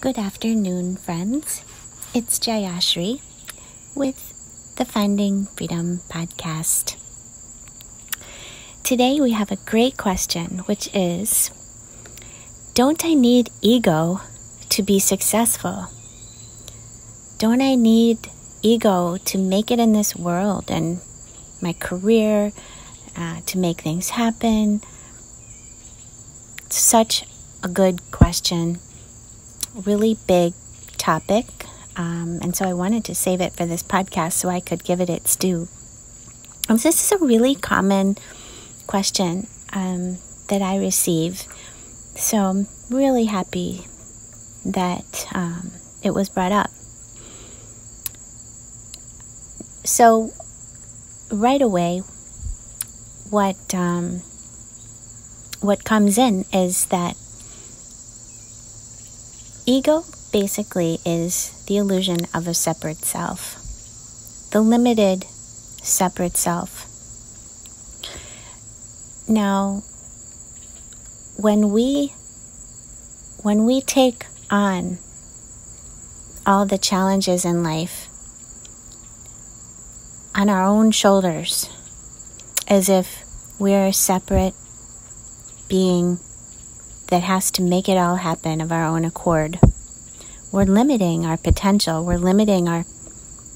Good afternoon, friends. It's Jayashrii with the Finding Freedom podcast. Today we have a great question, which is, don't I need ego to be successful? Don't I need ego to make it in this world and my career, to make things happen? Such a good question. Really big topic, and so I wanted to save it for this podcast so I could give it its due. This is a really common question that I receive, so I'm really happy that it was brought up. So right away, what comes in is that ego basically is the illusion of a separate self, the limited separate self. Now, when we take on all the challenges in life on our own shoulders, as if we're a separate being that has to make it all happen of our own accord, we're limiting our potential, we're limiting our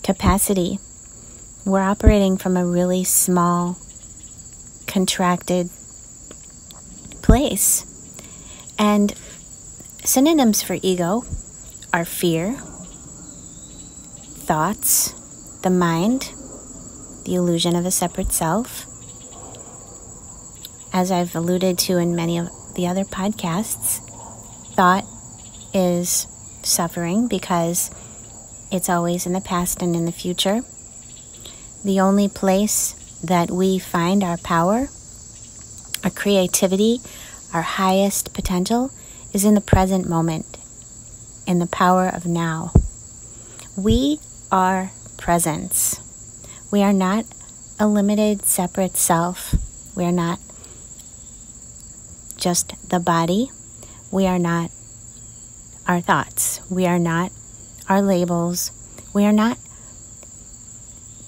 capacity. We're operating from a really small, contracted place. And synonyms for ego are fear, thoughts, the mind, the illusion of a separate self. As I've alluded to in many of the other podcasts, thought is suffering because it's always in the past and in the future. The only place that we find our power, our creativity, our highest potential is in the present moment, in the power of now. We are presence. We are not a limited, separate self. We are not just the body. We are not our thoughts. We are not our labels. We are not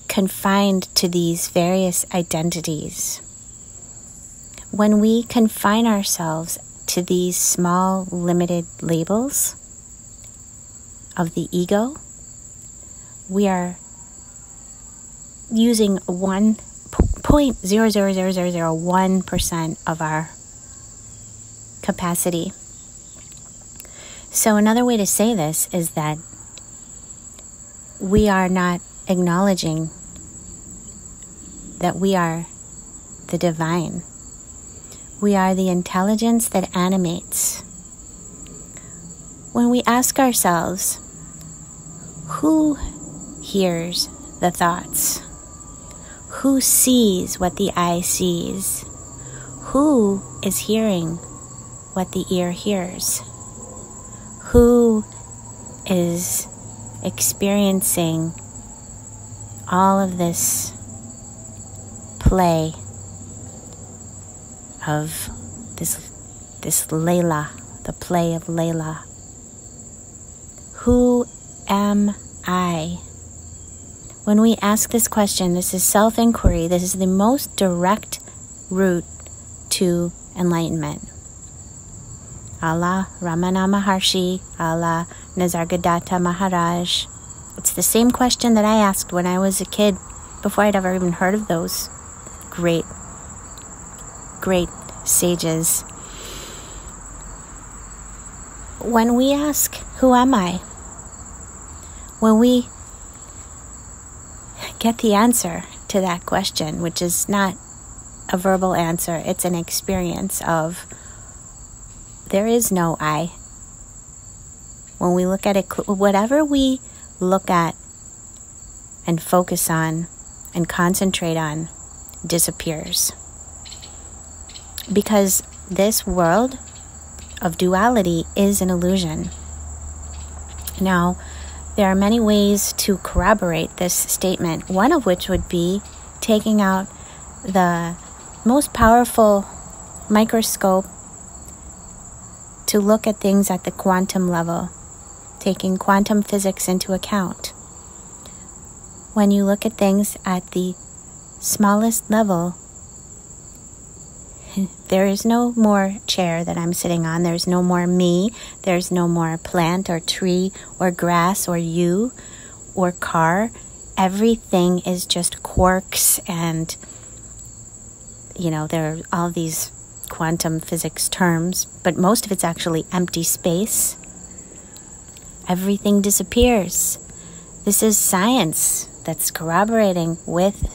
confined to these various identities. When we confine ourselves to these small, limited labels of the ego, we are using 0.00001% of our capacity. So another way to say this is that we are not acknowledging that we are the divine. We are the intelligence that animates. When we ask ourselves, who hears the thoughts? Who sees what the eye sees? Who is hearing what the ear hears? Who is experiencing all of this play of this Layla, the play of Layla? Who am I? When we ask this question, this is self-inquiry. This is the most direct route to enlightenment. Allah Ramana Maharshi, Allah Nisargadatta Maharaj. It's the same question that I asked when I was a kid, before I'd ever even heard of those great sages. When we ask, who am I? When we get the answer to that question, which is not a verbal answer, it's an experience of there is no I. When we look at it, whatever we look at and focus on and concentrate on disappears. Because this world of duality is an illusion. Now, there are many ways to corroborate this statement, one of which would be taking out the most powerful microscope to look at things at the quantum level taking quantum physics into account. When you look at things at the smallest level, there is no more chair that I'm sitting on. There's no more me. There's no more plant or tree or grass or you or car. Everything is just quarks and, there are all these quantum physics terms, but most of it's actually empty space. Everything disappears. This is science that's corroborating with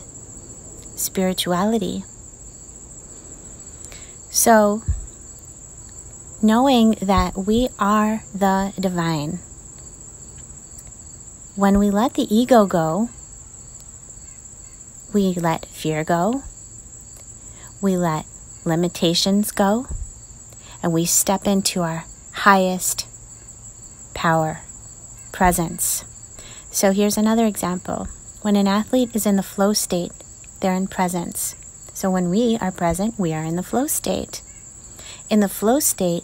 spirituality. So, knowing that we are the divine, when we let the ego go, we let fear go, we let limitations go, and we step into our highest power, presence. So here's another example. When an athlete is in the flow state, they're in presence. So when we are present, we are in the flow state. In the flow state,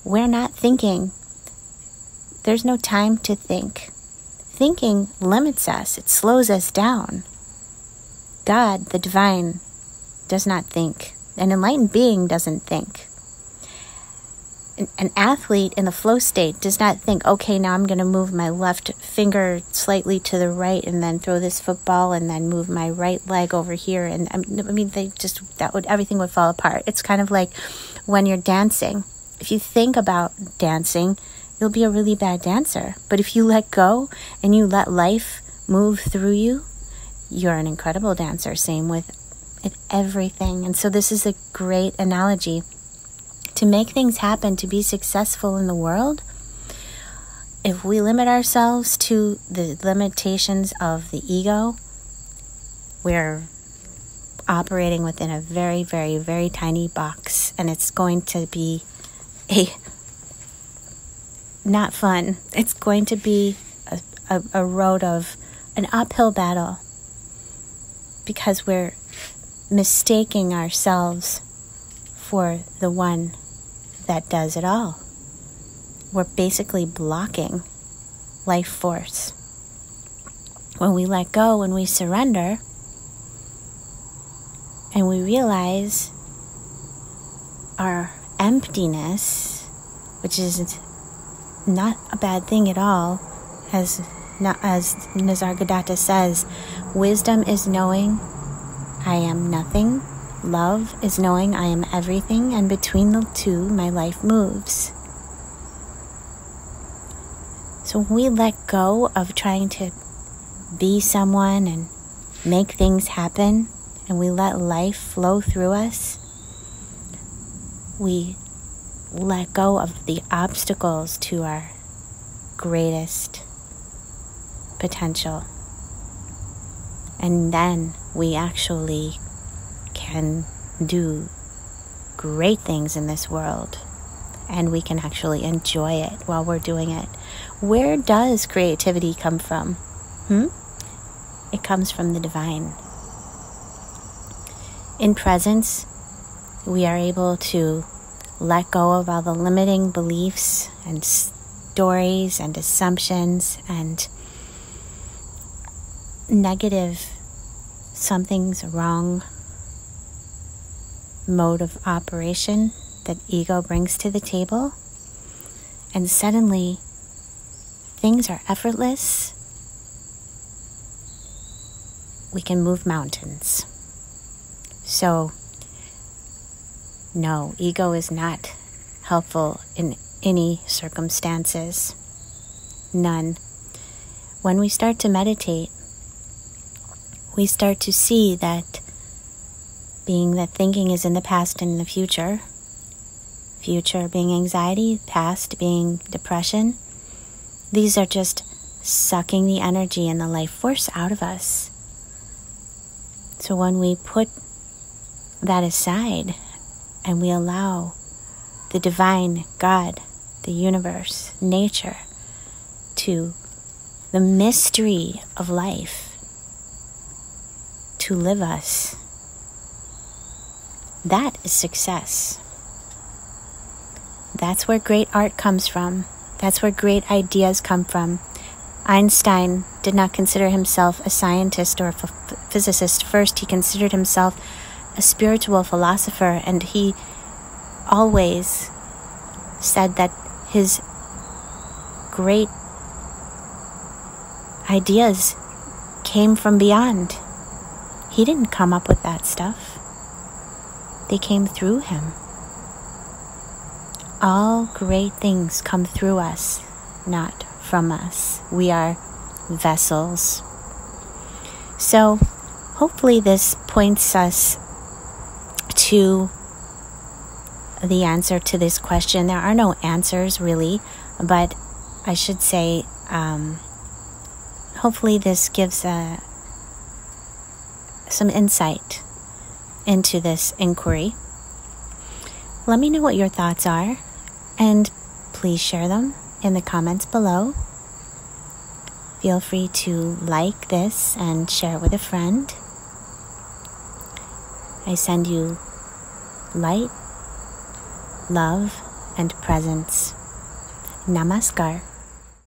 we're not thinking. There's no time to think. Thinking limits us. It slows us down. God, the divine, does not think. An enlightened being doesn't think. An athlete in the flow state does not think, okay, now I'm going to move my left finger slightly to the right and then throw this football and then move my right leg over here. And everything would fall apart. It's kind of like when you're dancing. If you think about dancing, you'll be a really bad dancer. But if you let go and you let life move through you, you're an incredible dancer. Same with everything. And so this is a great analogy. To make things happen, to be successful in the world, if we limit ourselves to the limitations of the ego, we're operating within a very, very, very tiny box, and it's going to be not fun. It's going to be a road of an uphill battle because we're mistaking ourselves for the one that does it all. We're basically blocking life force. When we let go, when we surrender, and we realize our emptiness, which is not a bad thing at all, as Nisargadatta says, wisdom is knowing I am nothing. Love is knowing I am everything, and between the two, my life moves. So when we let go of trying to be someone and make things happen, and we let life flow through us, we let go of the obstacles to our greatest potential. And then we actually can do great things in this world, and we can actually enjoy it while we're doing it. Where does creativity come from? It comes from the divine. In presence, we are able to let go of all the limiting beliefs and stories and assumptions and negative something's wrong mode of operation that ego brings to the table, and suddenly things are effortless. We can move mountains. So no, ego is not helpful in any circumstances. None. When we start to meditate, we start to see that being that thinking is in the past and in the future being anxiety, past being depression, these are just sucking the energy and the life force out of us. So when we put that aside and we allow the divine, God, the universe, nature, to the mystery of life to live us, that is success. That's where great art comes from. That's where great ideas come from. Einstein did not consider himself a scientist or a physicist first. He considered himself a spiritual philosopher, and he always said that his great ideas came from beyond. He didn't come up with that stuff. They came through him. All great things come through us, not from us. We are vessels. So hopefully this points us to the answer to this question. There are no answers really, but I should say hopefully this gives some insight into this inquiry. Let me know what your thoughts are, and please share them in the comments below. Feel free to like this and share it with a friend. I send you light, love, and presence. Namaskar.